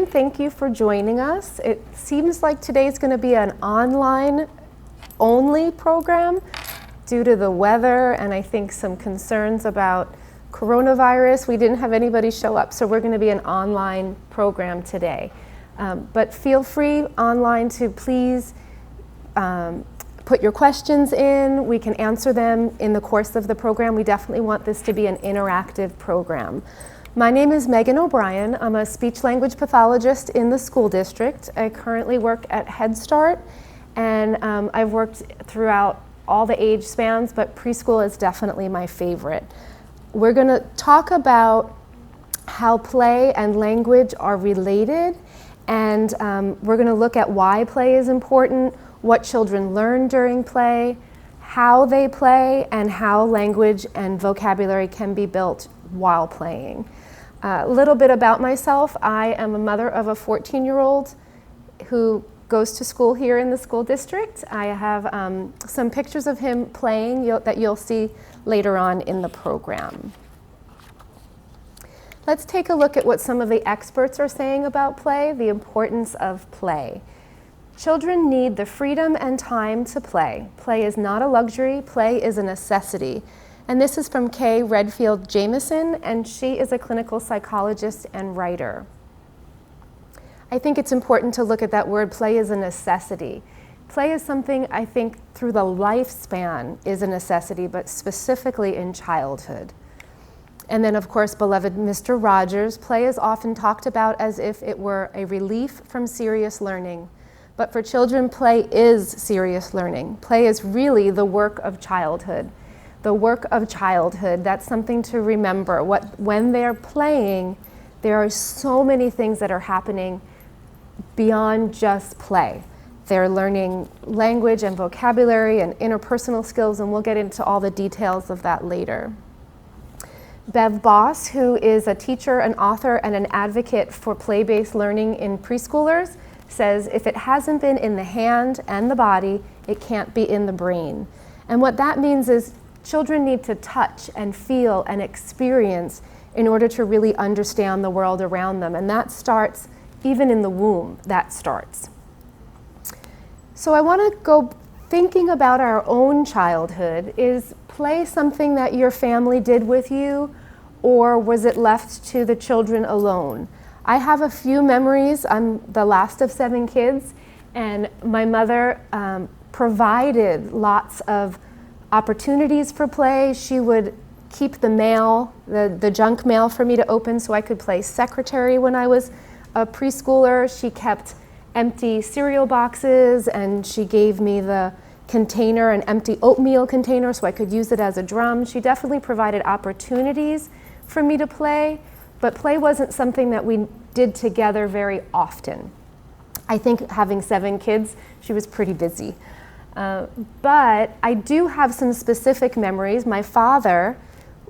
everyone. Thank you for joining us. It seems like today's going to be an online-only program due to the weather and I think some concerns about coronavirus. We didn't have anybody show up, so we're going to be an online program today. But feel free online to please put your questions in. We can answer them in the course of the program. We definitely want this to be an interactive program. My name is Megan O'Brien. I'm a speech-language pathologist in the school district. I currently work at Head Start, and I've worked throughout all the age spans, but preschool is definitely my favorite. We're going to talk about how play and language are related, and we're going to look at why play is important, what children learn during play, how they play, and how language and vocabulary can be built while playing. A little bit about myself. I am a mother of a 14-year-old who goes to school here in the school district. I have some pictures of him playing that you'll see later on in the program. Let's take a look at what some of the experts are saying about play, the importance of play. Children need the freedom and time to play. Play is not a luxury, play is a necessity. And this is from Kay Redfield Jamison, and she is a clinical psychologist and writer. I think it's important to look at that word, play is a necessity. Play is something I think through the lifespan is a necessity, but specifically in childhood. And then of course, beloved Mr. Rogers, play is often talked about as if it were a relief from serious learning. But for children, play is serious learning. Play is really the work of childhood. The work of childhood, that's something to remember. When they're playing, there are so many things that are happening beyond just play. They're learning language and vocabulary and interpersonal skills, and we'll get into all the details of that later. Bev Boss, who is a teacher, an author, and an advocate for play-based learning in preschoolers, says if it hasn't been in the hand and the body, it can't be in the brain. And what that means is children need to touch and feel and experience in order to really understand the world around them. And that starts even in the womb, that starts. So I want to go thinking about our own childhood. Is play something that your family did with you, or was it left to the children alone? I have a few memories. I'm the last of 7 kids, and my mother provided lots of opportunities for play. She would keep the mail, the junk mail for me to open so I could play secretary when I was a preschooler. She kept empty cereal boxes, and she gave me the container, an empty oatmeal container, so I could use it as a drum. She definitely provided opportunities for me to play, but play wasn't something that we did together very often. I think having 7 kids, she was pretty busy. But I do have some specific memories. My father,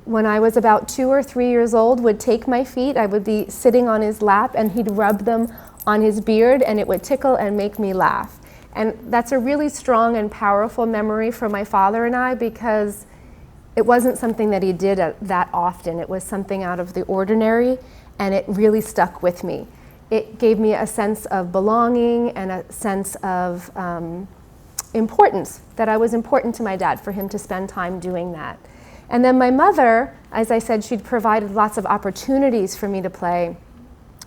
when I was about 2 or 3 years old, would take my feet. I would be sitting on his lap, and he'd rub them on his beard, and it would tickle and make me laugh. And that's a really strong and powerful memory for my father and I, because it wasn't something that he did that often. It was something out of the ordinary, and it really stuck with me. It gave me a sense of belonging and a sense of importance, that I was important to my dad, for him to spend time doing that. And then my mother, as I said, she'd provided lots of opportunities for me to play.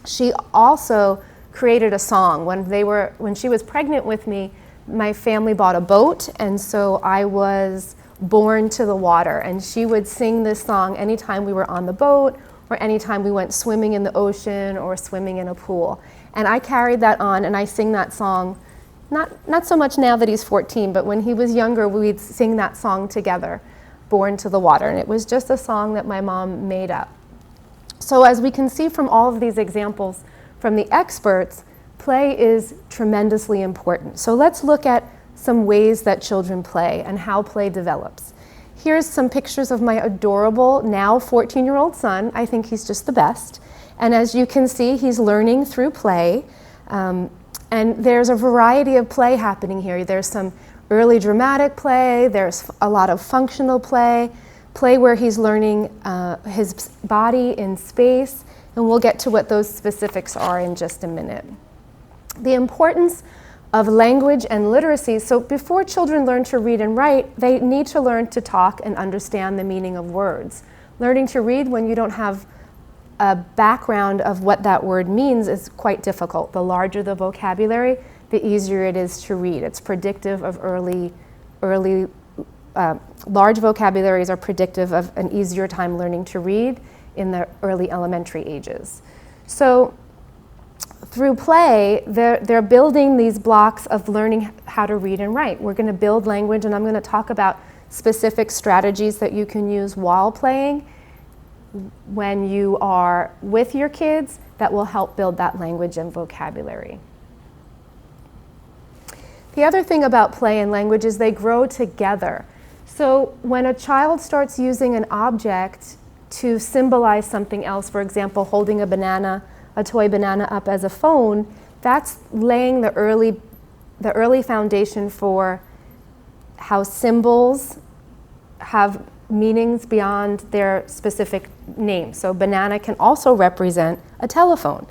She also created a song. When she was pregnant with me, my family bought a boat, and so I was born to the water, and she would sing this song anytime we were on the boat, or anytime we went swimming in the ocean or swimming in a pool. And I carried that on, and I sing that song. Not so much now that he's 14, but when he was younger, we'd sing that song together, Born to the Water. And it was just a song that my mom made up. So as we can see from all of these examples from the experts, play is tremendously important. So let's look at some ways that children play and how play develops. Here's some pictures of my adorable, now 14-year-old son. I think he's just the best. And as you can see, he's learning through play. And there's a variety of play happening here. There's some early dramatic play, there's a lot of functional play, play where he's learning his body in space, And we'll get to what those specifics are in just a minute. The importance of language and literacy. So before children learn to read and write, they need to learn to talk and understand the meaning of words. Learning to read when you don't have a background of what that word means is quite difficult. The larger the vocabulary, the easier it is to read. It's predictive of large vocabularies are predictive of an easier time learning to read in the early elementary ages. So through play, they're building these blocks of learning how to read and write. We're going to build language, and I'm going to talk about specific strategies that you can use while playing when you are with your kids that will help build that language and vocabulary. The other thing about play and language is they grow together. So when a child starts using an object to symbolize something else, for example, holding a toy banana up as a phone, that's laying the early foundation for how symbols have meanings beyond their specific name. So banana can also represent a telephone.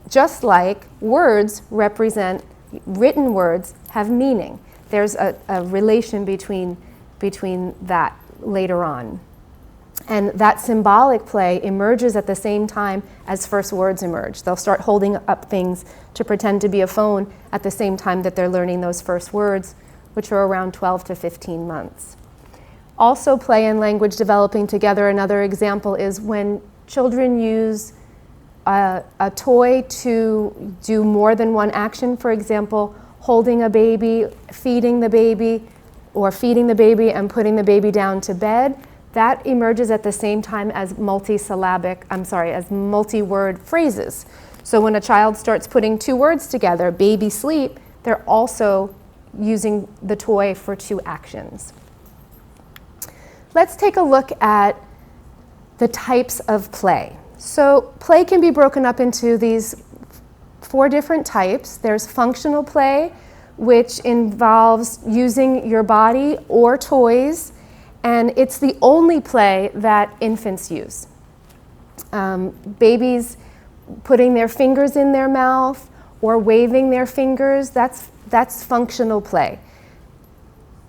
Just like words represent, written words have meaning. There's a relation between that later on. And that symbolic play emerges at the same time as first words emerge. They'll start holding up things to pretend to be a phone at the same time that they're learning those first words, which are around 12 to 15 months. Also, play and language developing together. Another example is when children use a toy to do more than one action. For example, holding a baby, feeding the baby, or feeding the baby and putting the baby down to bed. That emerges at the same time as multi-word phrases. So when a child starts putting two words together, baby sleep, they're also using the toy for two actions. Let's take a look at the types of play. So play can be broken up into these 4 different types. There's functional play, which involves using your body or toys, and it's the only play that infants use. Babies putting their fingers in their mouth or waving their fingers, that's functional play.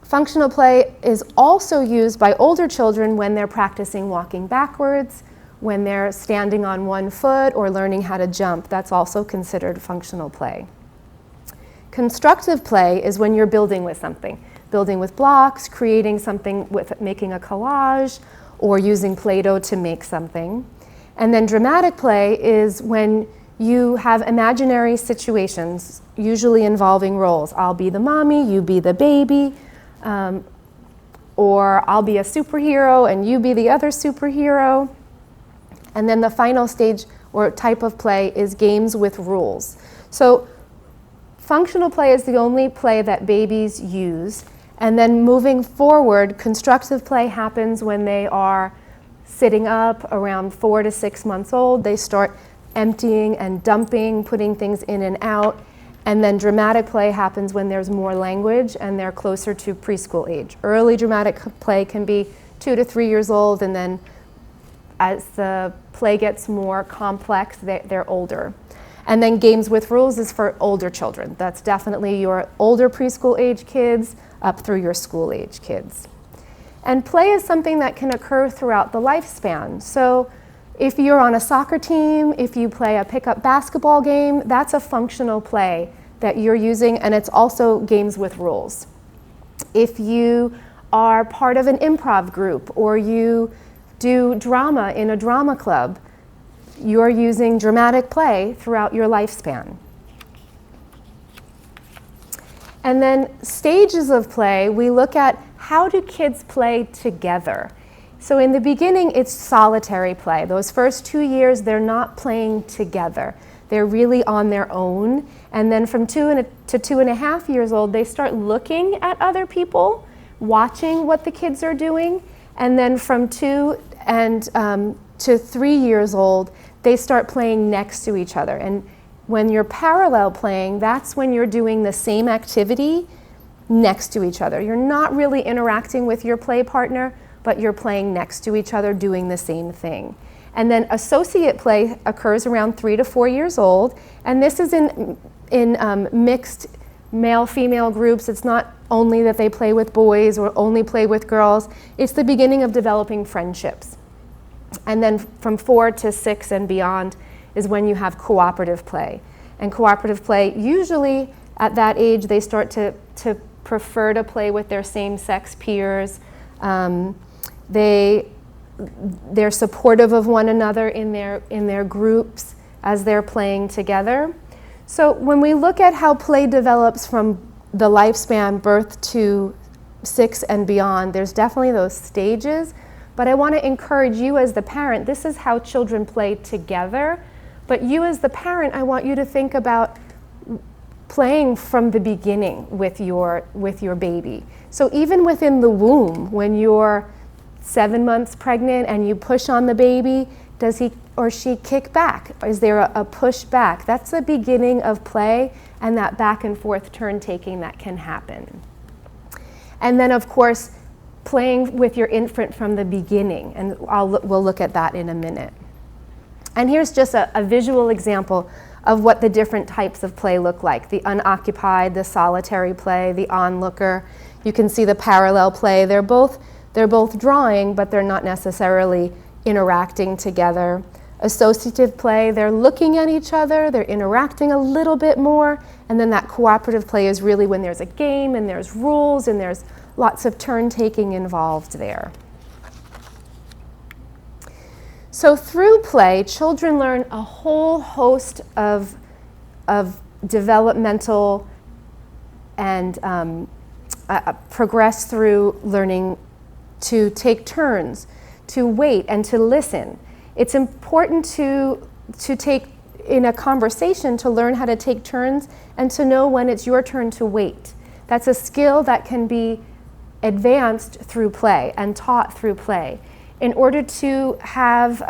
Functional play is also used by older children when they're practicing walking backwards, when they're standing on one foot or learning how to jump. That's also considered functional play. Constructive play is when you're building with something. Building with blocks, creating something with making a collage, or using Play-Doh to make something. And then dramatic play is when you have imaginary situations, usually involving roles. I'll be the mommy, you be the baby, or I'll be a superhero and you be the other superhero. And then the final stage or type of play is games with rules. So functional play is the only play that babies use. And then moving forward, constructive play happens when they are sitting up around 4 to 6 months old. They start emptying and dumping, putting things in and out. And then dramatic play happens when there's more language and they're closer to preschool age. Early dramatic play can be 2 to 3 years old, and then as the play gets more complex, they're older. And then games with rules is for older children. That's definitely your older preschool age kids up through your school age kids. And play is something that can occur throughout the lifespan. So if you're on a soccer team, if you play a pickup basketball game, that's a functional play that you're using, and it's also games with rules. If you are part of an improv group or you do drama in a drama club, you're using dramatic play throughout your lifespan. And then stages of play, we look at how do kids play together. So in the beginning, it's solitary play. Those first 2 years, they're not playing together. They're really on their own. And then from 2 to 2.5 years old, they start looking at other people, watching what the kids are doing. And then from 2 to 3 years old, they start playing next to each other. And when you're parallel playing, that's when you're doing the same activity next to each other. You're not really interacting with your play partner, but you're playing next to each other doing the same thing. And then associate play occurs around 3 to 4 years old, and this is in mixed male-female groups. It's not only that they play with boys or only play with girls. It's the beginning of developing friendships. And then from 4 to 6 and beyond is when you have cooperative play. And cooperative play, usually at that age, they start to prefer to play with their same-sex peers. They're supportive of one another in their groups as they're playing together. So when we look at how play develops from the lifespan, birth to 6 and beyond, there's definitely those stages. But I want to encourage you as the parent, this is how children play together. But you as the parent, I want you to think about playing from the beginning with your baby. So even within the womb, when you're 7 months pregnant and you push on the baby, does he or she kick back? Is there a push back? That's the beginning of play and that back and forth turn taking that can happen. And then of course, playing with your infant from the beginning, and we'll look at that in a minute. And here's just a visual example of what the different types of play look like. The unoccupied, the solitary play, the onlooker. You can see the parallel play. They're both drawing, but they're not necessarily interacting together. Associative play, they're looking at each other, they're interacting a little bit more, and then that cooperative play is really when there's a game and there's rules and there's lots of turn-taking involved there. So through play, children learn a whole host of developmental and progress through learning to take turns, to wait, and to listen. It's important to take, in a conversation, to learn how to take turns and to know when it's your turn to wait. That's a skill that can be advanced through play and taught through play. In order to have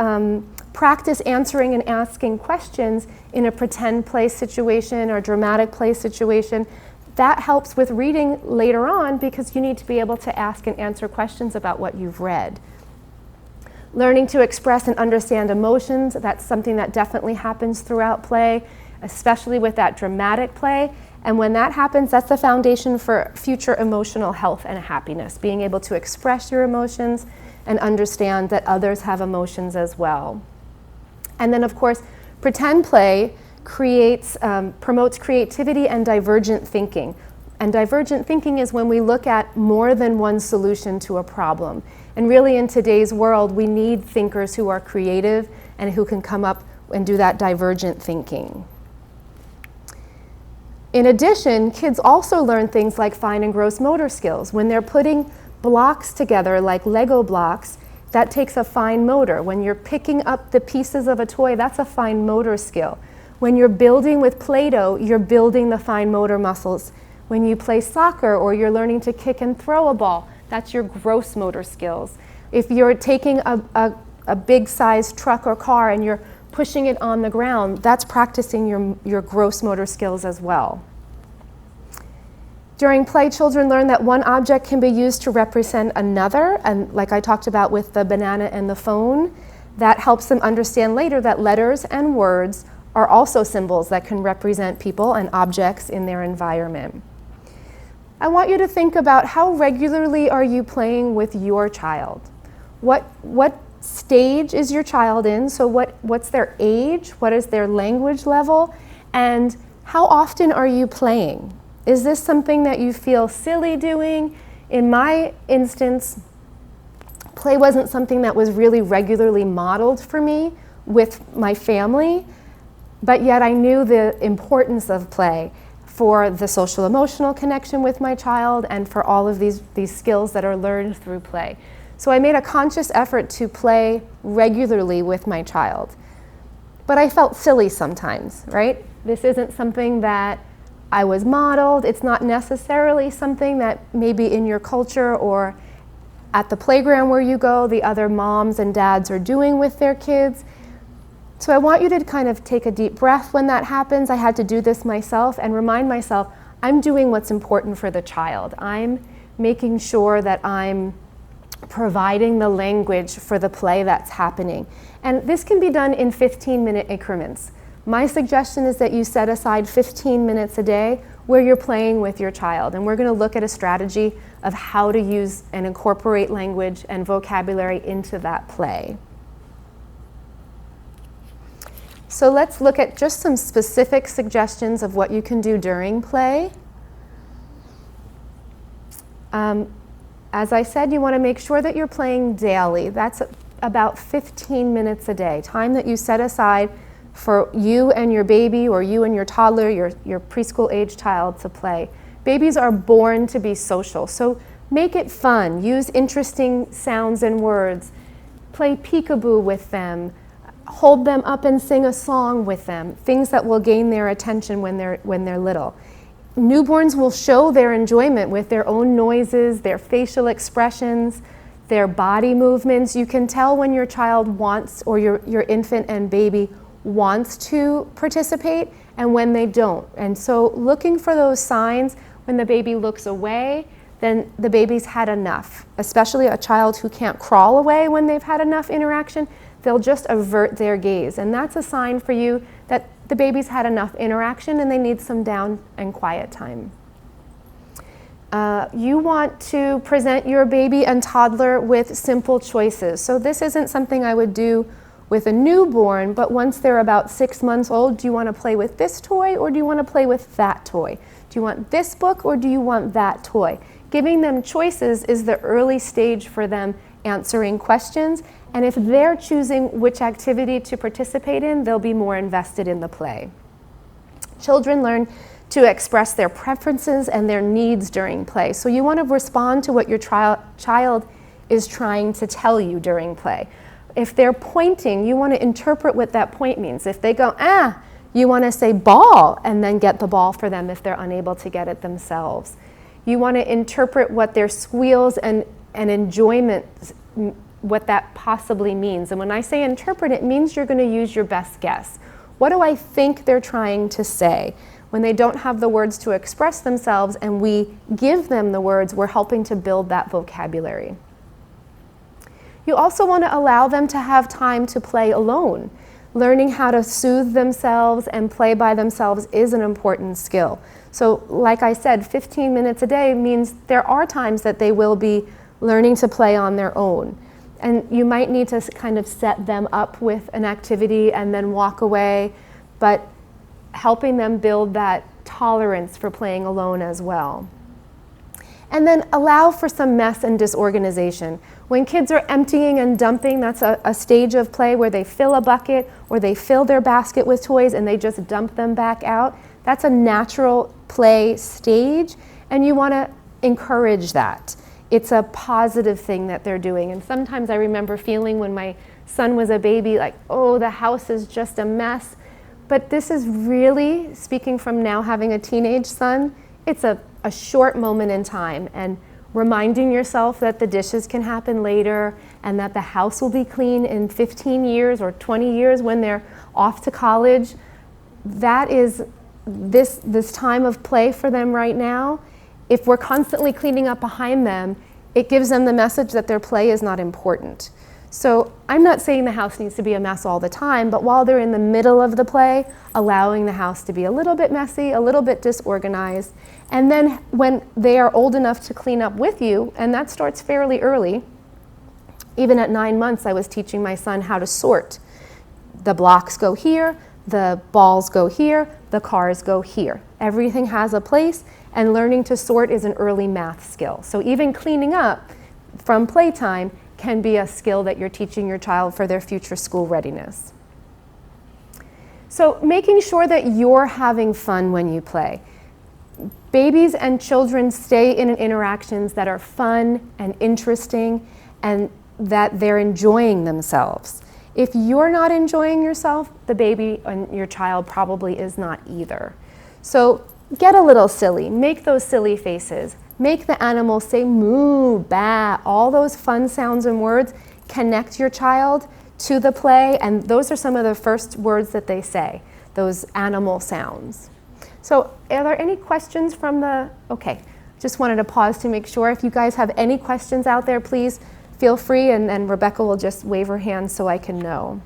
practice answering and asking questions in a pretend play situation or dramatic play situation, that helps with reading later on because you need to be able to ask and answer questions about what you've read. Learning to express and understand emotions, that's something that definitely happens throughout play, especially with that dramatic play. And when that happens, that's the foundation for future emotional health and happiness, being able to express your emotions and understand that others have emotions as well. And then of course, pretend play promotes creativity and divergent thinking. And divergent thinking is when we look at more than one solution to a problem. And really in today's world, we need thinkers who are creative and who can come up and do that divergent thinking. In addition, kids also learn things like fine and gross motor skills. When they're putting blocks together like Lego blocks, that takes a fine motor. When you're picking up the pieces of a toy, that's a fine motor skill. When you're building with Play-Doh, you're building the fine motor muscles. When you play soccer or you're learning to kick and throw a ball, that's your gross motor skills. If you're taking a big size truck or car and you're pushing it on the ground, that's practicing your gross motor skills as well. During play, children learn that one object can be used to represent another, and like I talked about with the banana and the phone, that helps them understand later that letters and words are also symbols that can represent people and objects in their environment. I want you to think about how regularly are you playing with your child? What stage is your child in? So what's their age? What is their language level? And how often are you playing? Is this something that you feel silly doing? In my instance, play wasn't something that was really regularly modeled for me with my family, but yet I knew the importance of play for the social emotional connection with my child and for all of these skills that are learned through play. So I made a conscious effort to play regularly with my child. But I felt silly sometimes, right? This isn't something that I was modeled. It's not necessarily something that maybe in your culture or at the playground where you go, the other moms and dads are doing with their kids. So I want you to kind of take a deep breath when that happens. I had to do this myself and remind myself, I'm doing what's important for the child. I'm making sure that I'm providing the language for the play that's happening. And this can be done in 15-minute increments. My suggestion is that you set aside 15 minutes a day where you're playing with your child. And we're going to look at a strategy of how to use and incorporate language and vocabulary into that play. So let's look at just some specific suggestions of what you can do during play. As I said, you want to make sure that you're playing daily. That's about 15 minutes a day, time that you set aside for you and your baby or you and your toddler, your preschool age child to play. Babies are born to be social, so make it fun. Use interesting sounds and words. Play peekaboo with them. Hold them up and sing a song with them, things that will gain their attention when they're little. Newborns will show their enjoyment with their own noises, their facial expressions, their body movements. You can tell when your child wants, or your infant and baby wants to participate and when they don't. And so looking for those signs, when the baby looks away, then the baby's had enough. Especially a child who can't crawl away when they've had enough interaction, they'll just avert their gaze. And that's a sign for you that the baby's had enough interaction and they need some down and quiet time. You want to present your baby and toddler with simple choices. So this isn't something I would do with a newborn, but once they're about 6 months old, do you want to play with this toy or do you want to play with that toy? Do you want this book or do you want that toy? Giving them choices is the early stage for them answering questions, and if they're choosing which activity to participate in, they'll be more invested in the play. Children learn to express their preferences and their needs during play, so you want to respond to what your child is trying to tell you during play. If they're pointing, you want to interpret what that point means. If they go, ah, you want to say ball and then get the ball for them if they're unable to get it themselves. You want to interpret what their squeals and enjoyment, what that possibly means. And when I say interpret, it means you're going to use your best guess. What do I think they're trying to say? When they don't have the words to express themselves and we give them the words, we're helping to build that vocabulary. You also want to allow them to have time to play alone. Learning how to soothe themselves and play by themselves is an important skill. So like I said, 15 minutes a day means there are times that they will be learning to play on their own. And you might need to kind of set them up with an activity and then walk away, but helping them build that tolerance for playing alone as well. And then allow for some mess and disorganization. When kids are emptying and dumping, that's a stage of play where they fill a bucket or they fill their basket with toys and they just dump them back out. That's a natural play stage, and you want to encourage that. It's a positive thing that they're doing. And sometimes I remember feeling when my son was a baby, like, oh, the house is just a mess. But this is really, speaking from now having a teenage son, it's a short moment in time, and reminding yourself that the dishes can happen later and that the house will be clean in 15 years or 20 years when they're off to college. That is this time of play for them right now. If we're constantly cleaning up behind them, it gives them the message that their play is not important. So I'm not saying the house needs to be a mess all the time, but while they're in the middle of the play, allowing the house to be a little bit messy, a little bit disorganized. And then when they are old enough to clean up with you, and that starts fairly early, even at 9 months, I was teaching my son how to sort. The blocks go here, the balls go here, the cars go here. Everything has a place, and learning to sort is an early math skill. So even cleaning up from playtime can be a skill that you're teaching your child for their future school readiness. So making sure that you're having fun when you play. Babies and children stay in interactions that are fun and interesting and that they're enjoying themselves. If you're not enjoying yourself, the baby and your child probably is not either. So get a little silly, make those silly faces. Make the animal say moo, ba, all those fun sounds and words. Connect your child to the play, and those are some of the first words that they say, those animal sounds. So are there any questions from the, okay, just wanted to pause to make sure. If you guys have any questions out there, please feel free, and then Rebecca will just wave her hand so I can know.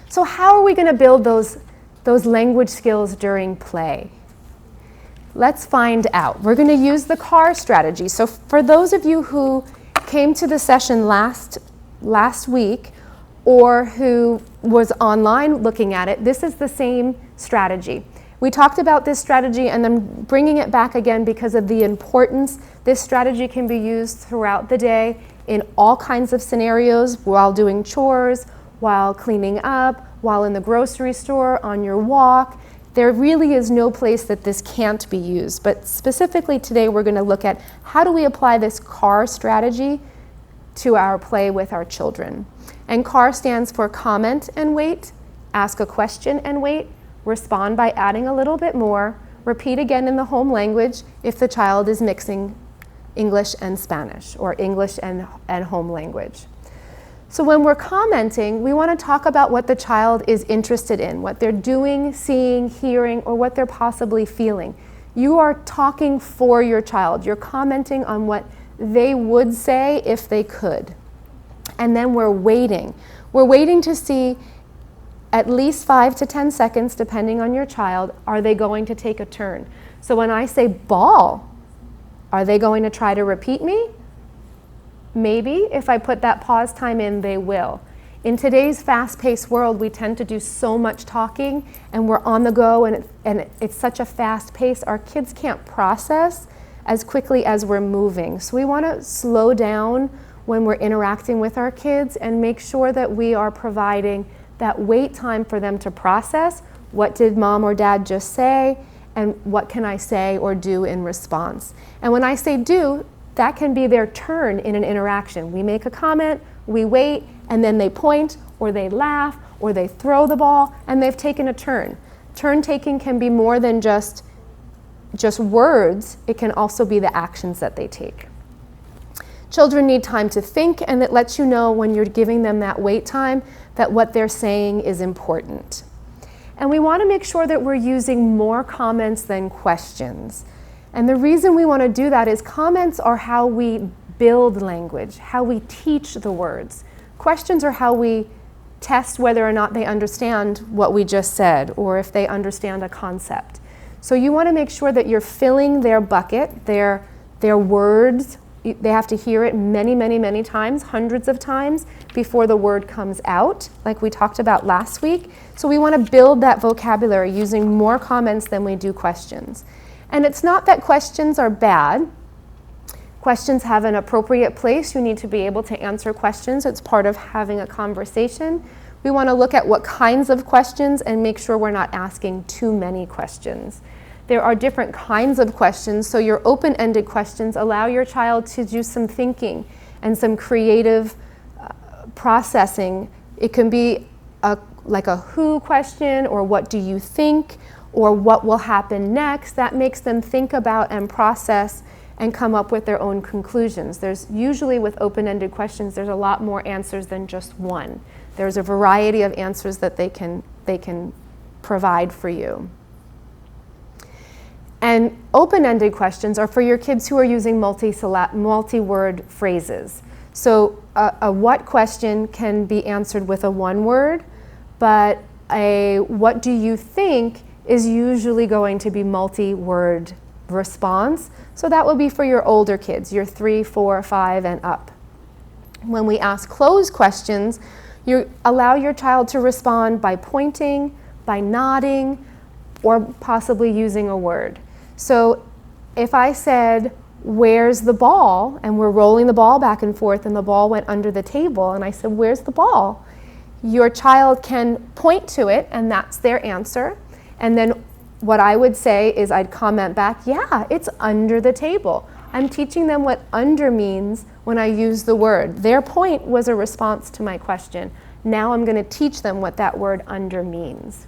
So how are we going to build those language skills during play? Let's find out. We're going to use the CAR strategy. So for those of you who came to the session last week, or who was online looking at it, this is the same strategy. We talked about this strategy and then bringing it back again because of the importance. This strategy can be used throughout the day in all kinds of scenarios, while doing chores, while cleaning up, while in the grocery store, on your walk. There really is no place that this can't be used. But specifically today, we're going to look at how do we apply this CAR strategy to our play with our children. And CAR stands for comment and wait, ask a question and wait, respond by adding a little bit more, repeat again in the home language if the child is mixing English and Spanish, or English and home language. So when we're commenting, we want to talk about what the child is interested in, what they're doing, seeing, hearing, or what they're possibly feeling. You are talking for your child. You're commenting on what they would say if they could. And then we're waiting. We're waiting to see at least 5 to 10 seconds, depending on your child, are they going to take a turn? So when I say ball, are they going to try to repeat me? Maybe. If I put that pause time in, they will. In today's fast-paced world, we tend to do so much talking, and we're on the go, and it's such a fast pace, our kids can't process as quickly as we're moving. So we want to slow down when we're interacting with our kids and make sure that we are providing that wait time for them to process what did mom or dad just say, and what can I say or do in response. And when I say do, that can be their turn in an interaction. We make a comment, we wait, and then they point, or they laugh, or they throw the ball, and they've taken a turn. Turn taking can be more than just words. It can also be the actions that they take. Children need time to think, and it lets you know when you're giving them that wait time that what they're saying is important. And we want to make sure that we're using more comments than questions. And the reason we want to do that is comments are how we build language, how we teach the words. Questions are how we test whether or not they understand what we just said, or if they understand a concept. So you want to make sure that you're filling their bucket, their words. They have to hear it many, many, many times, hundreds of times, before the word comes out, like we talked about last week. So we want to build that vocabulary using more comments than we do questions. And it's not that questions are bad. Questions have an appropriate place. You need to be able to answer questions. It's part of having a conversation. We want to look at what kinds of questions and make sure we're not asking too many questions. There are different kinds of questions, so your open-ended questions allow your child to do some thinking and some creative processing. It can be like a who question, or what do you think, or what will happen next. That makes them think about and process and come up with their own conclusions. There's usually, with open-ended questions, there's a lot more answers than just one. There's a variety of answers that they can provide for you. And open-ended questions are for your kids who are using multi-word phrases. So a what question can be answered with a one word, but a what do you think is usually going to be multi-word response. So that will be for your older kids, your 3, 4, 5, and up. When we ask closed questions, you allow your child to respond by pointing, by nodding, or possibly using a word. So if I said, where's the ball? And we're rolling the ball back and forth, and the ball went under the table, and I said, where's the ball? Your child can point to it, and that's their answer. And then what I would say is I'd comment back, yeah, it's under the table. I'm teaching them what under means when I use the word. Their point was a response to my question. Now I'm going to teach them what that word under means.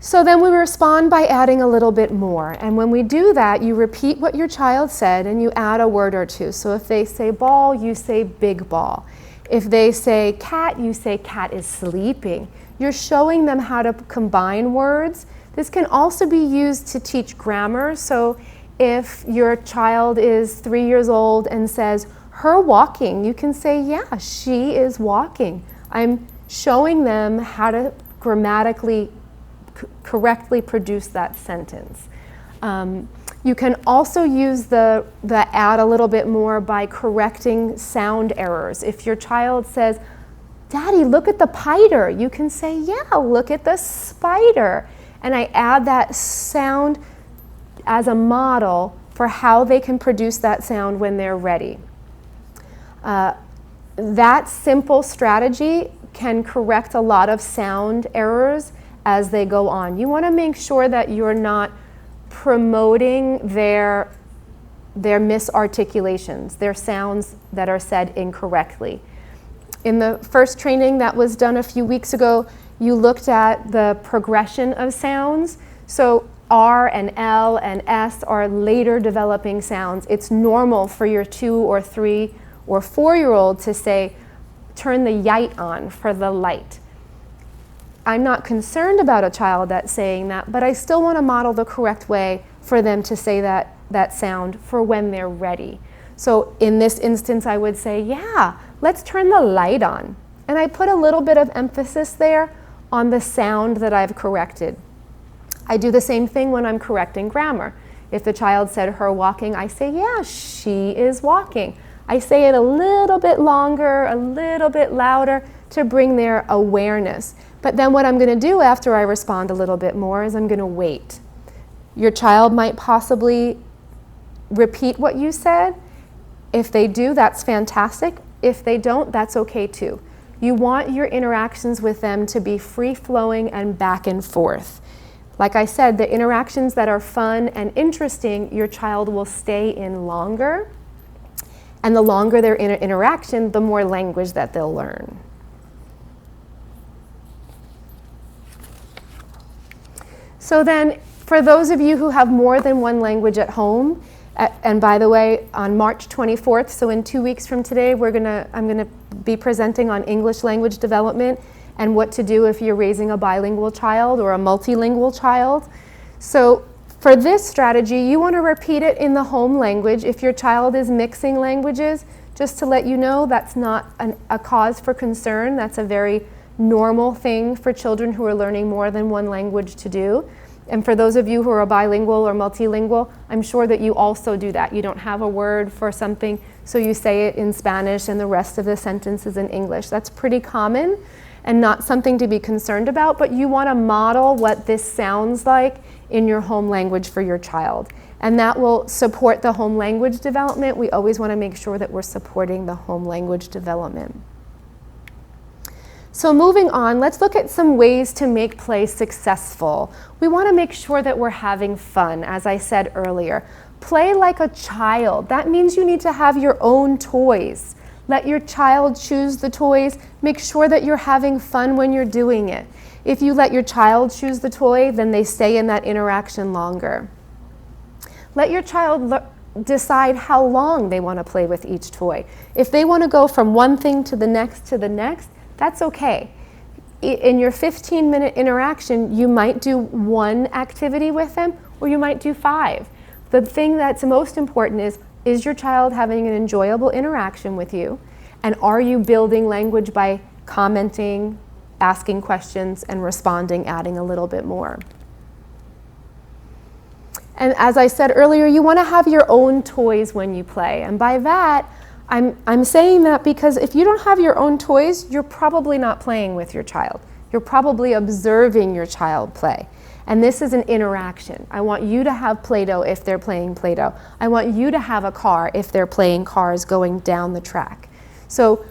So then we respond by adding a little bit more. And when we do that, you repeat what your child said and you add a word or two. So if they say ball, you say big ball. If they say cat, you say cat is sleeping. You're showing them how to combine words. This can also be used to teach grammar. So If your child is 3 years old and says, her walking, you can say, yeah, she is walking. I'm showing them how to grammatically correctly produce that sentence. You can also use the add a little bit more by correcting sound errors. If your child says, Daddy, look at the piter, you can say, yeah, look at the spider. And I add that sound as a model for how they can produce that sound when they're ready. That simple strategy can correct a lot of sound errors as they go on. You want to make sure that you're not promoting their misarticulations, their sounds that are said incorrectly. In the first training that was done a few weeks ago, you looked at the progression of sounds. So R and L and S are later developing sounds. It's normal for your 2 or 3 or 4-year-old to say, turn the yite on for the light. I'm not concerned about a child that's saying that, but I still want to model the correct way for them to say that sound for when they're ready. So in this instance, I would say, yeah, let's turn the light on. And I put a little bit of emphasis there on the sound that I've corrected. I do the same thing when I'm correcting grammar. If the child said her walking, I say, yeah, she is walking. I say it a little bit longer, a little bit louder to bring their awareness. But then what I'm going to do after I respond a little bit more is I'm going to wait. Your child might possibly repeat what you said. If they do, that's fantastic. If they don't, that's okay too. You want your interactions with them to be free-flowing and back and forth. Like I said, the interactions that are fun and interesting, your child will stay in longer. And the longer their interaction, the more language that they'll learn. So then, for those of you who have more than one language at home, and by the way, on March 24th, so in 2 weeks from today, I'm gonna be presenting on English language development and what to do if you're raising a bilingual child or a multilingual child. So for this strategy, you want to repeat it in the home language. If your child is mixing languages, just to let you know, that's not a cause for concern. That's a very normal thing for children who are learning more than one language to do. And for those of you who are bilingual or multilingual, I'm sure that you also do that. You don't have a word for something, so you say it in Spanish and the rest of the sentence is in English. That's pretty common and not something to be concerned about, but you want to model what this sounds like in your home language for your child. And that will support the home language development. We always want to make sure that we're supporting the home language development. So moving on, let's look at some ways to make play successful. We want to make sure that we're having fun, as I said earlier. Play like a child. That means you need to have your own toys. Let your child choose the toys. Make sure that you're having fun when you're doing it. If you let your child choose the toy, then they stay in that interaction longer. Let your child decide how long they want to play with each toy. If they want to go from one thing to the next, that's okay. In your 15-minute interaction, you might do one activity with them, or you might do 5. The thing that's most important is your child having an enjoyable interaction with you? And are you building language by commenting, asking questions, and responding, adding a little bit more? And as I said earlier, you want to have your own toys when you play. And by that, I'm saying that because if you don't have your own toys, you're probably not playing with your child. You're probably observing your child play. And this is an interaction. I want you to have Play-Doh if they're playing Play-Doh. I want you to have a car if they're playing cars going down the track. So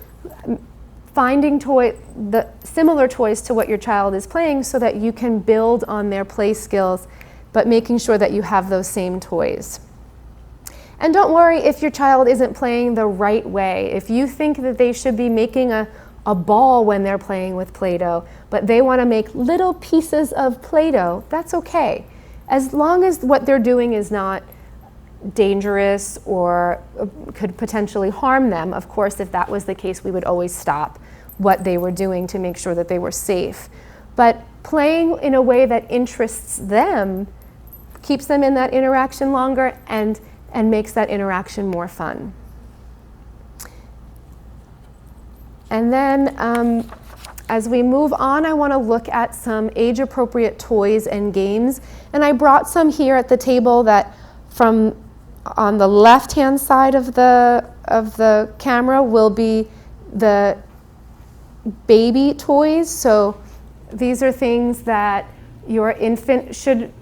finding the similar toys to what your child is playing so that you can build on their play skills, but making sure that you have those same toys. And don't worry if your child isn't playing the right way. If you think that they should be making a ball when they're playing with Play-Doh, but they want to make little pieces of Play-Doh, that's okay. As long as what they're doing is not dangerous or could potentially harm them. Of course, if that was the case, we would always stop what they were doing to make sure that they were safe. But playing in a way that interests them keeps them in that interaction longer and makes that interaction more fun. And then as we move on, I want to look at some age-appropriate toys and games. And I brought some here at the table that from on the left-hand side of the camera will be the baby toys. So these are things that your infant should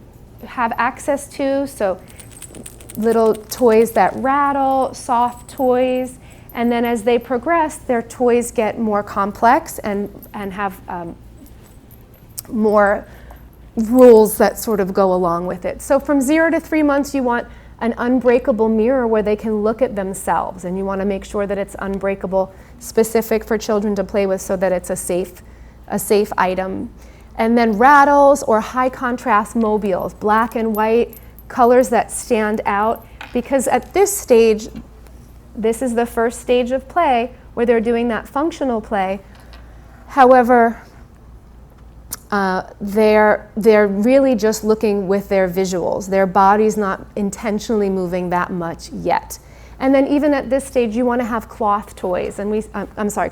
have access to. So little toys that rattle, soft toys. And then as they progress, their toys get more complex and have more rules that sort of go along with it. So from 0 to 3 months, you want an unbreakable mirror where they can look at themselves, and you want to make sure that it's unbreakable, specific for children to play with so that it's a safe item. And then rattles or high contrast mobiles, black and white, colors that stand out, because at this stage, this is the first stage of play where they're doing that functional play. However, they're really just looking with their visuals. Their body's not intentionally moving that much yet. And then even at this stage, you want to have cloth toys, and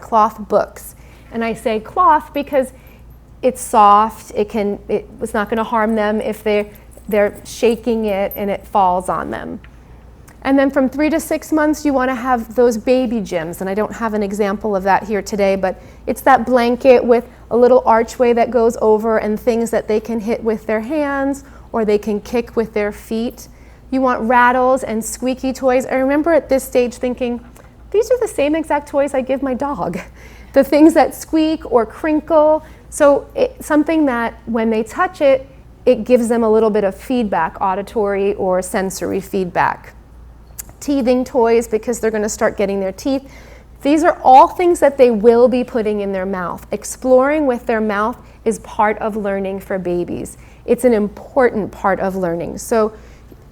cloth books. And I say cloth because it's soft. It's not going to harm them if they're shaking it and it falls on them. And then from 3 to 6 months, you want to have those baby gyms. And I don't have an example of that here today, but it's that blanket with a little archway that goes over and things that they can hit with their hands or they can kick with their feet. You want rattles and squeaky toys. I remember at this stage thinking, these are the same exact toys I give my dog. The things that squeak or crinkle. So something that when they touch it, it gives them a little bit of feedback, auditory or sensory feedback. Teething toys because they're going to start getting their teeth. These are all things that they will be putting in their mouth. Exploring with their mouth is part of learning for babies. It's an important part of learning. So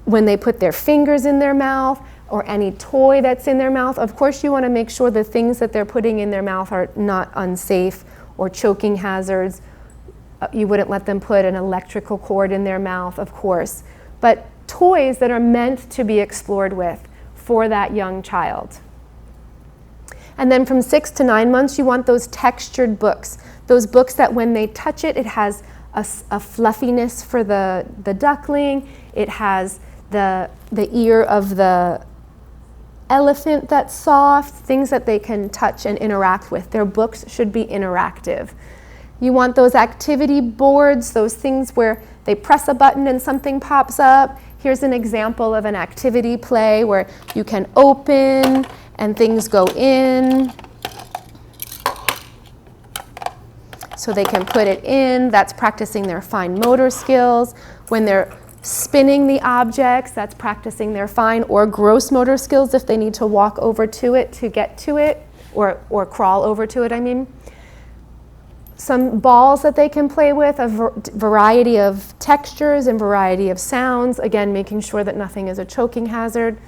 when they put their fingers in their mouth or any toy that's in their mouth, of course you want to make sure the things that they're putting in their mouth are not unsafe or choking hazards. You wouldn't let them put an electrical cord in their mouth, of course. But toys that are meant to be explored with for that young child. And then from 6 to 9 months, you want those textured books. Those books that when they touch it, it has a fluffiness for the duckling. It has the ear of the elephant that's soft, things that they can touch and interact with. Their books should be interactive. You want those activity boards, those things where they press a button and something pops up. Here's an example of an activity play where you can open and things go in. So they can put it in. That's practicing their fine motor skills. When they're spinning the objects, that's practicing their fine or gross motor skills if they need to walk over to it to get to it, or crawl over to it, I mean. Some balls that they can play with, a variety of textures and variety of sounds, again, making sure that nothing is a choking hazard.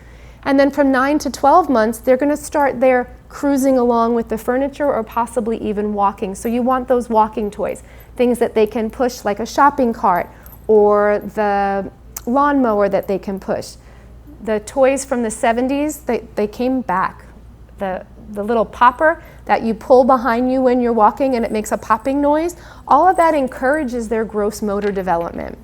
And then from 9 to 12 months, they're going to start their cruising along with the furniture or possibly even walking. So you want those walking toys, things that they can push like a shopping cart or the lawnmower that they can push. The toys from the 70s, they came back. The little popper that you pull behind you when you're walking and it makes a popping noise, all of that encourages their gross motor development.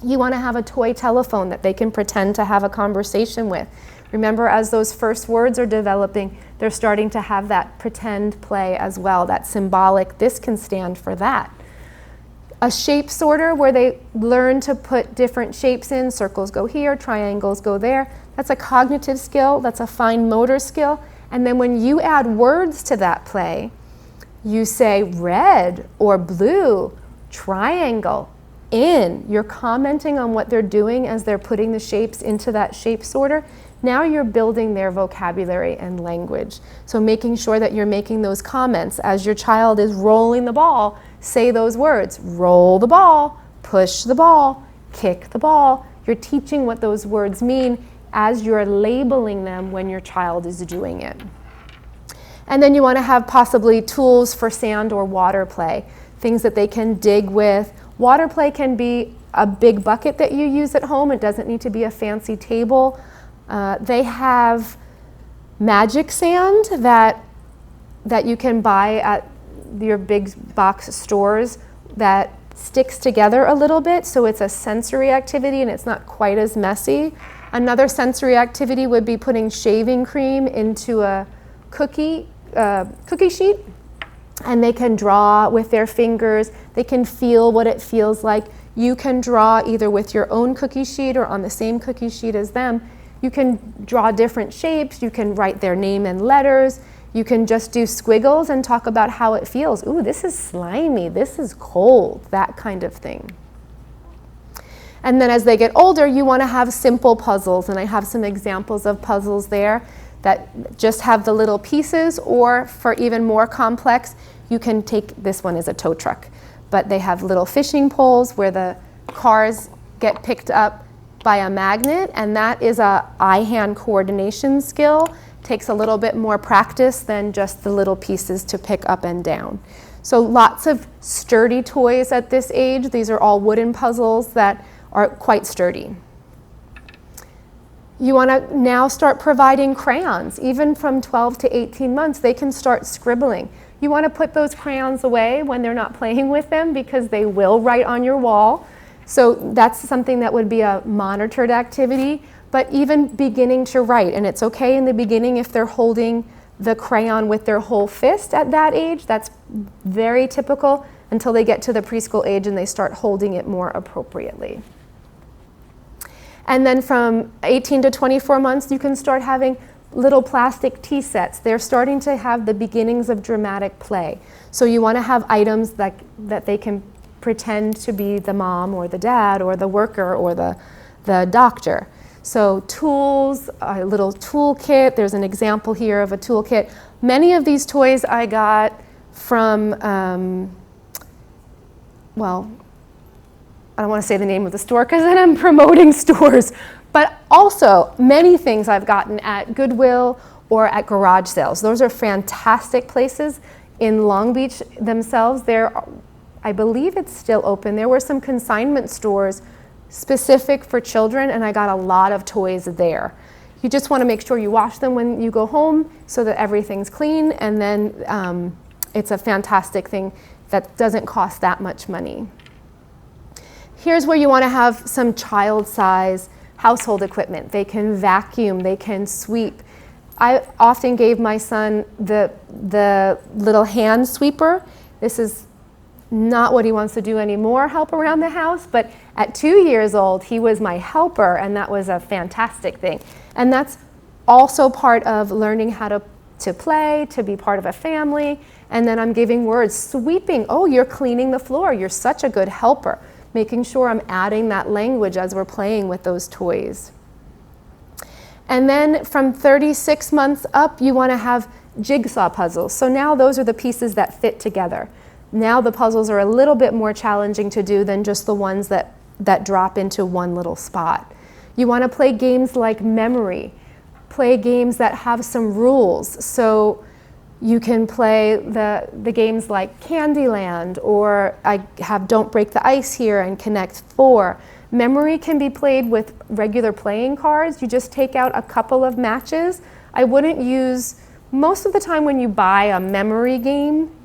You want to have a toy telephone that they can pretend to have a conversation with. Remember, as those first words are developing, they're starting to have that pretend play as well, that symbolic, this can stand for that. A shape sorter where they learn to put different shapes in, circles go here, triangles go there. That's a cognitive skill, that's a fine motor skill. And then when you add words to that play, you say red or blue, triangle, in. You're commenting on what they're doing as they're putting the shapes into that shape sorter. Now you're building their vocabulary and language. So making sure that you're making those comments. As your child is rolling the ball, say those words. Roll the ball, push the ball, kick the ball. You're teaching what those words mean as you're labeling them when your child is doing it. And then you want to have possibly tools for sand or water play, things that they can dig with. Water play can be a big bucket that you use at home. It doesn't need to be a fancy table. They have magic sand that you can buy at your big box stores that sticks together a little bit, so it's a sensory activity and it's not quite as messy. Another sensory activity would be putting shaving cream into a cookie sheet, and they can draw with their fingers. They can feel what it feels like. You can draw either with your own cookie sheet or on the same cookie sheet as them. You can draw different shapes. You can write their name in letters. You can just do squiggles and talk about how it feels. Ooh, this is slimy, this is cold, that kind of thing. And then as they get older, you want to have simple puzzles, and I have some examples of puzzles there that just have the little pieces, or for even more complex, you can take, this one is a tow truck, but they have little fishing poles where the cars get picked up by a magnet, and that is a eye-hand coordination skill. Takes a little bit more practice than just the little pieces to pick up and down. So lots of sturdy toys at this age. These are all wooden puzzles that are quite sturdy. You want to now start providing crayons. Even from 12 to 18 months, they can start scribbling. You want to put those crayons away when they're not playing with them, because they will write on your wall. So that's something that would be a monitored activity. But even beginning to write, and it's okay in the beginning if they're holding the crayon with their whole fist at that age. That's very typical until they get to the preschool age and they start holding it more appropriately. And then from 18 to 24 months, you can start having little plastic tea sets. They're starting to have the beginnings of dramatic play. So you want to have items that they can pretend to be the mom or the dad or the worker or the doctor. So tools, a little toolkit. There's an example here of a toolkit. Many of these toys I got from, well, I don't want to say the name of the store because then I'm promoting stores, but also many things I've gotten at Goodwill or at garage sales. Those are fantastic places. In Long Beach themselves, I believe it's still open. There were some consignment stores specific for children, and I got a lot of toys there. You just want to make sure you wash them when you go home so that everything's clean, and then it's a fantastic thing that doesn't cost that much money. Here's where you want to have some child-size household equipment. They can vacuum, they can sweep. I often gave my son the little hand sweeper. This is not what he wants to do anymore, help around the house, but at 2 years old, he was my helper, and that was a fantastic thing. And that's also part of learning how to play, to be part of a family, and then I'm giving words. Sweeping, oh, you're cleaning the floor, you're such a good helper. Making sure I'm adding that language as we're playing with those toys. And then from 36 months up, you want to have jigsaw puzzles. So now those are the pieces that fit together. Now the puzzles are a little bit more challenging to do than just the ones that drop into one little spot. You want to play games like memory. Play games that have some rules. So you can play the games like Candyland, or I have Don't Break the Ice here and Connect 4. Memory can be played with regular playing cards. You just take out a couple of matches. I wouldn't use, most of the time when you buy a memory game,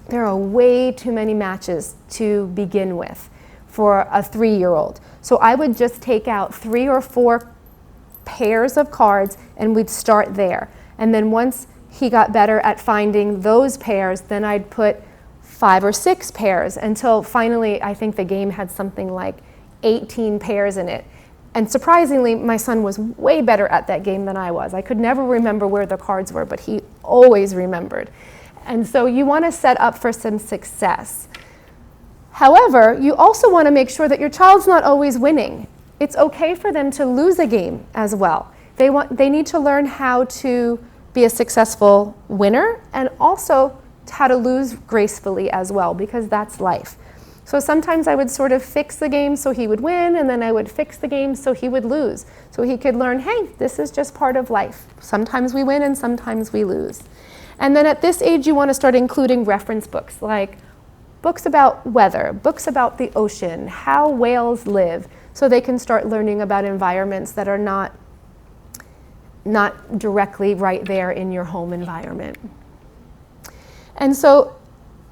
there are way too many matches to begin with for a 3-year-old. So I would just take out 3 or 4 pairs of cards and we'd start there. And then once he got better at finding those pairs, then I'd put 5 or 6 pairs until finally I think the game had something like 18 pairs in it. And surprisingly, my son was way better at that game than I was. I could never remember where the cards were, but he always remembered. And so you want to set up for some success. However, you also want to make sure that your child's not always winning. It's okay for them to lose a game as well. They need to learn how to be a successful winner and also how to lose gracefully as well, because that's life. So sometimes I would sort of fix the game so he would win, and then I would fix the game so he would lose. So he could learn, hey, this is just part of life. Sometimes we win and sometimes we lose. And then at this age, you want to start including reference books like books about weather, books about the ocean, how whales live, so they can start learning about environments that are not directly right there in your home environment. And so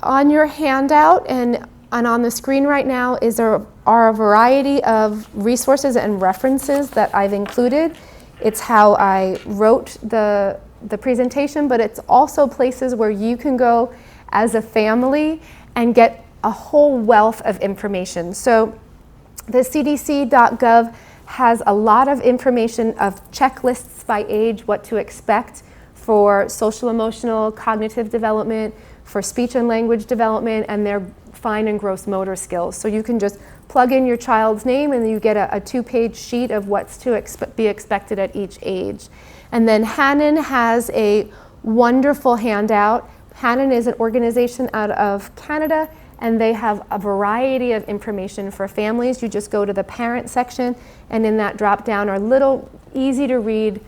on your handout and on the screen right now are a variety of resources and references that I've included. It's how I wrote the presentation, but it's also places where you can go as a family and get a whole wealth of information. So the cdc.gov has a lot of information of checklists by age, what to expect for social, emotional, cognitive development, for speech and language development, and their fine and gross motor skills. So you can just plug in your child's name and you get a 2-page sheet of what's to be expected at each age. And then Hannon has a wonderful handout. Hannon is an organization out of Canada, and they have a variety of information for families. You just go to the parent section, and in that drop down are little easy to read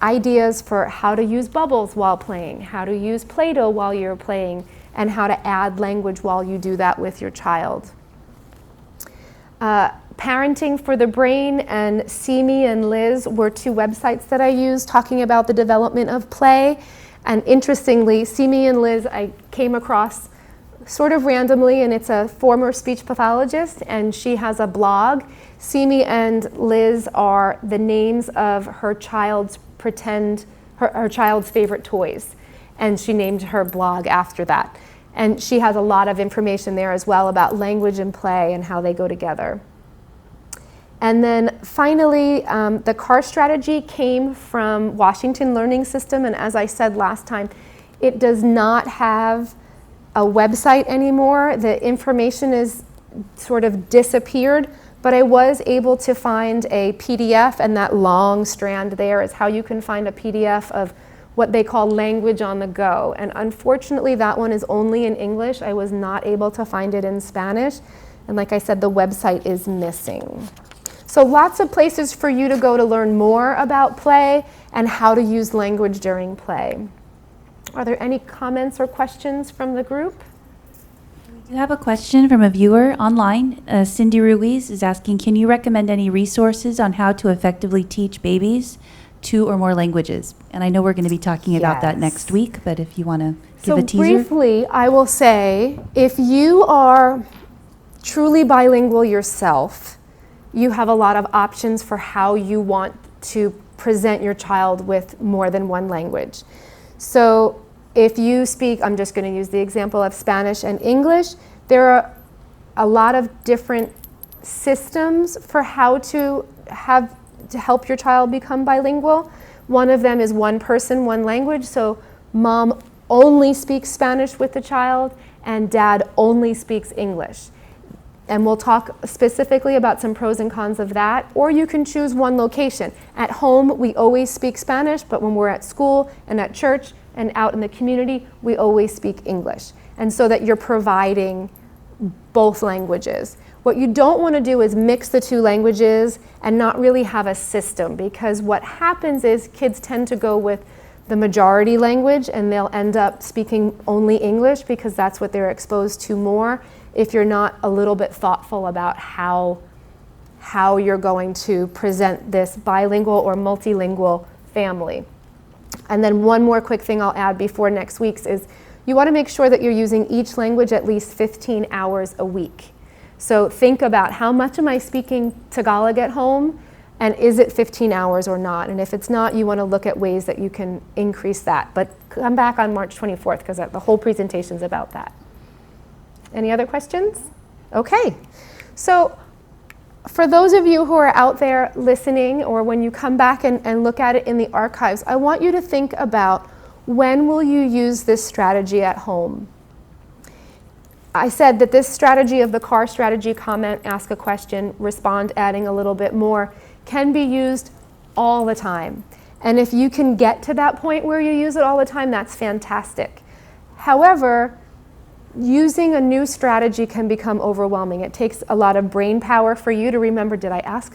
ideas for how to use bubbles while playing, how to use Play-Doh while you're playing, and how to add language while you do that with your child. Parenting for the Brain and See Me and Liz were 2 websites that I used talking about the development of play. And interestingly, See Me and Liz I came across sort of randomly, and it's a former speech pathologist, and she has a blog. See Me and Liz are the names of her child's her child's favorite toys, and she named her blog after that. And she has a lot of information there as well about language and play and how they go together. And then finally, the CAR strategy came from Washington Learning System, and as I said last time, it does not have a website anymore. The information is sort of disappeared, but I was able to find a PDF, and that long strand there is how you can find a PDF of what they call language on the go. And unfortunately, that one is only in English. I was not able to find it in Spanish. And like I said, the website is missing. So lots of places for you to go to learn more about play and how to use language during play. Are there any comments or questions from the group? We have a question from a viewer online. Cindy Ruiz is asking, can you recommend any resources on how to effectively teach babies 2 or more languages? And I know we're going to be talking about that next week, but if you want to give a teaser. So briefly, I will say, if you are truly bilingual yourself, you have a lot of options for how you want to present your child with more than one language. So if you speak, I'm just going to use the example of Spanish and English, there are a lot of different systems for how to help your child become bilingual. One of them is one person, one language. So mom only speaks Spanish with the child and dad only speaks English. And we'll talk specifically about some pros and cons of that. Or you can choose one location. At home, we always speak Spanish, but when we're at school and at church and out in the community, we always speak English. And so that you're providing both languages. What you don't want to do is mix the 2 languages and not really have a system, because what happens is kids tend to go with the majority language and they'll end up speaking only English because that's what they're exposed to more, if you're not a little bit thoughtful about how you're going to present this bilingual or multilingual family. And then one more quick thing I'll add before next week's is you want to make sure that you're using each language at least 15 hours a week. So think about, how much am I speaking Tagalog at home, and is it 15 hours or not? And if it's not, you want to look at ways that you can increase that. But come back on March 24th because the whole presentation is about that. Any other questions? Okay. So for those of you who are out there listening, or when you come back and look at it in the archives, I want you to think about, when will you use this strategy at home? I said that this strategy of the CAR strategy, comment, ask a question, respond, adding a little bit more, can be used all the time. And if you can get to that point where you use it all the time, that's fantastic. However, using a new strategy can become overwhelming. It takes a lot of brain power for you to remember, did I ask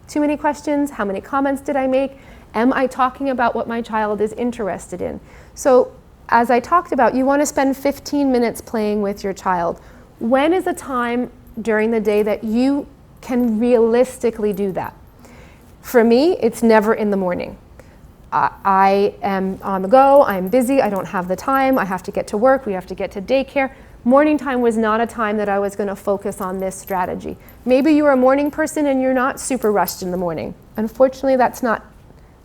too many questions? How many comments did I make? Am I talking about what my child is interested in? So as I talked about, you want to spend 15 minutes playing with your child. When is a time during the day that you can realistically do that? For me, it's never in the morning. I am on the go, I'm busy, I don't have the time, I have to get to work, we have to get to daycare. Morning time was not a time that I was going to focus on this strategy. Maybe you're a morning person and you're not super rushed in the morning. Unfortunately, that's not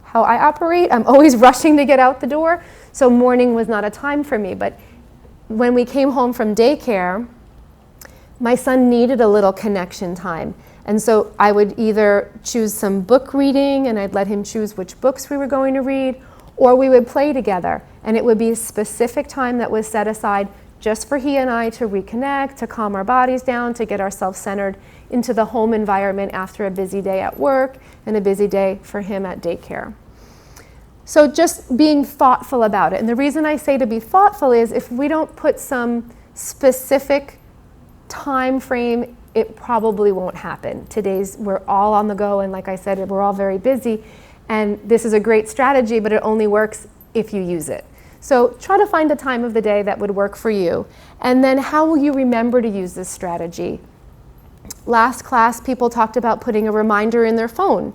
how I operate. I'm always rushing to get out the door, so morning was not a time for me. But when we came home from daycare, my son needed a little connection time. And so I would either choose some book reading and I'd let him choose which books we were going to read, or we would play together. And it would be a specific time that was set aside just for he and I to reconnect, to calm our bodies down, to get ourselves centered into the home environment after a busy day at work and a busy day for him at daycare. So just being thoughtful about it. And the reason I say to be thoughtful is if we don't put some specific time frame, it probably won't happen. We're all on the go, and like I said, we're all very busy, and this is a great strategy, but it only works if you use it. So try to find a time of the day that would work for you, and then how will you remember to use this strategy? Last class, people talked about putting a reminder in their phone,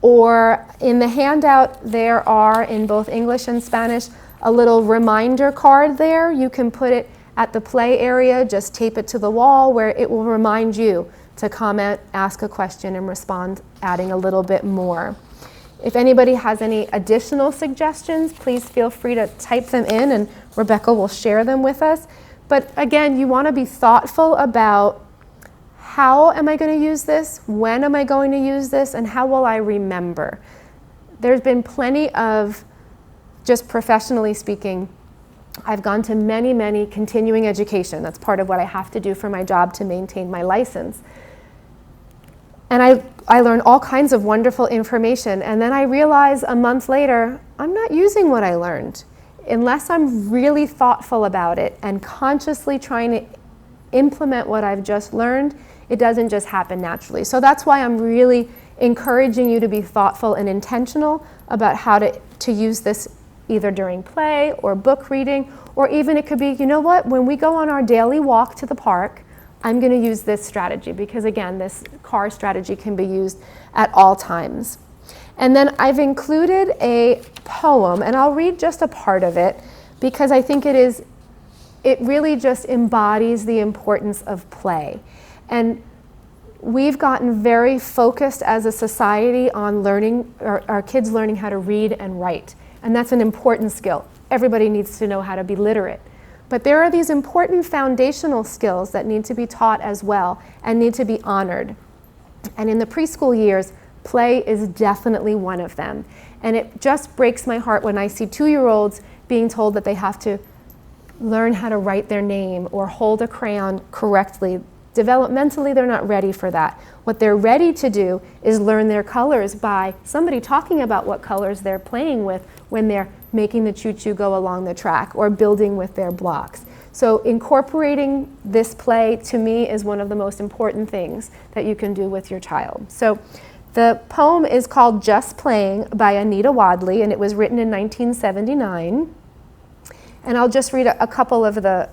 or in the handout there are, in both English and Spanish, a little reminder card there. You can put it at the play area, just tape it to the wall where it will remind you to comment, ask a question, and respond, adding a little bit more. If anybody has any additional suggestions, please feel free to type them in and Rebecca will share them with us. But again, you want to be thoughtful about how am I going to use this, when am I going to use this, and how will I remember? There's been plenty of, just professionally speaking, I've gone to many, many continuing education. That's part of what I have to do for my job to maintain my license. And I learn all kinds of wonderful information, and then I realize a month later, I'm not using what I learned. Unless I'm really thoughtful about it and consciously trying to implement what I've just learned, it doesn't just happen naturally. So that's why I'm really encouraging you to be thoughtful and intentional about how to use this either during play or book reading, or even it could be, you know what, when we go on our daily walk to the park, I'm going to use this strategy because, again, this car strategy can be used at all times. And then I've included a poem, and I'll read just a part of it because I think it really just embodies the importance of play. And we've gotten very focused as a society on learning, our kids learning how to read and write. And that's an important skill. Everybody needs to know how to be literate. But there are these important foundational skills that need to be taught as well and need to be honored. And in the preschool years, play is definitely one of them. And it just breaks my heart when I see 2-year-olds being told that they have to learn how to write their name or hold a crayon correctly. Developmentally, they're not ready for that. What they're ready to do is learn their colors by somebody talking about what colors they're playing with when they're making the choo-choo go along the track or building with their blocks. So incorporating this play, to me, is one of the most important things that you can do with your child. So the poem is called Just Playing by Anita Wadley, and it was written in 1979. And I'll just read a couple of the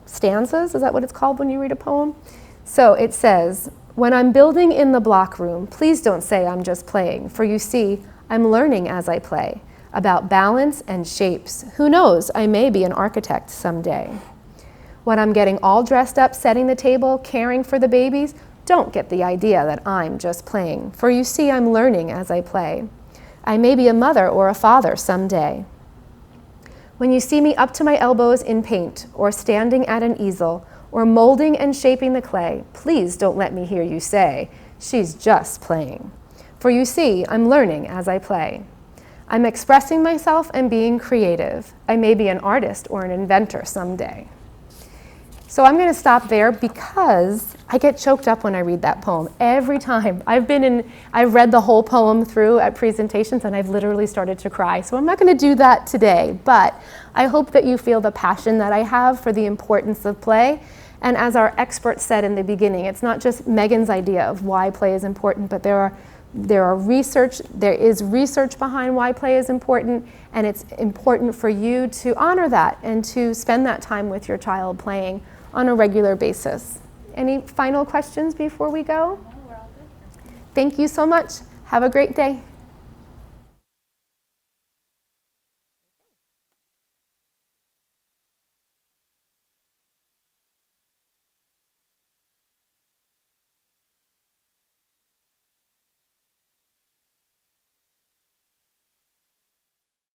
stanzas. Is that what it's called when you read a poem? So it says, "When I'm building in the block room, please don't say I'm just playing, for you see, I'm learning as I play about balance and shapes. Who knows, I may be an architect someday. When I'm getting all dressed up, setting the table, caring for the babies, don't get the idea that I'm just playing, for you see, I'm learning as I play. I may be a mother or a father someday. When you see me up to my elbows in paint, or standing at an easel, or molding and shaping the clay, please don't let me hear you say, she's just playing. For you see, I'm learning as I play. I'm expressing myself and being creative. I may be an artist or an inventor someday." So I'm going to stop there because I get choked up when I read that poem every time. I've read the whole poem through at presentations and I've literally started to cry. So I'm not going to do that today, but I hope that you feel the passion that I have for the importance of play. And as our expert said in the beginning, it's not just Megan's idea of why play is important, but there are There is research behind why play is important, and it's important for you to honor that and to spend that time with your child playing on a regular basis. Any final questions before we go? No, we're all good. Thank you so much. Have a great day.